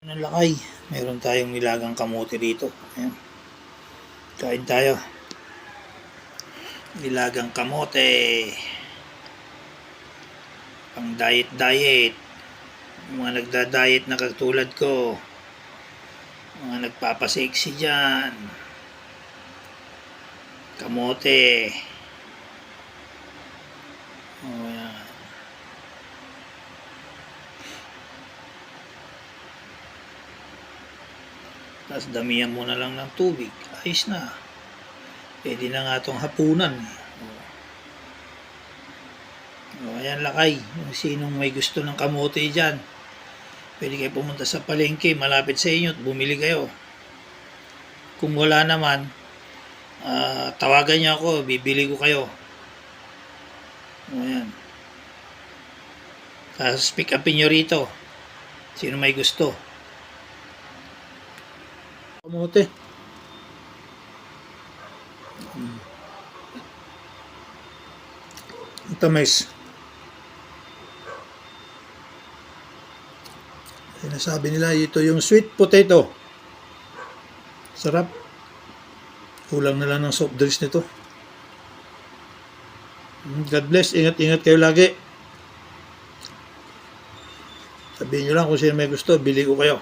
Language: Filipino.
Ng lakay, meron tayong nilagang kamote dito. Ayan. Kain tayo. Nilagang kamote. Pang diet. Mga nagda-diet na katulad ko. Mga nagpapasexy dyan. Kamote. O yan. Tapos damihan mo na lang ng tubig. Ayos na. Pwede na nga itong hapunan. Ayan lakay. Kung sinong may gusto ng kamote dyan, pwede kayo pumunta sa palengke. Malapit sa inyo at bumili kayo. Kung wala naman, tawagan niyo ako. Bibili ko kayo. Ayan. Tapos pick upin nyo rito. Sino may gusto. Kamote. Tamis. Sinasabi nila ito yung sweet potato. Sarap. Kulang na lang ng soft drinks nito. God bless. Ingat-ingat kayo lagi. Sabihin nyo lang kung sino may gusto. Bili ko kayo.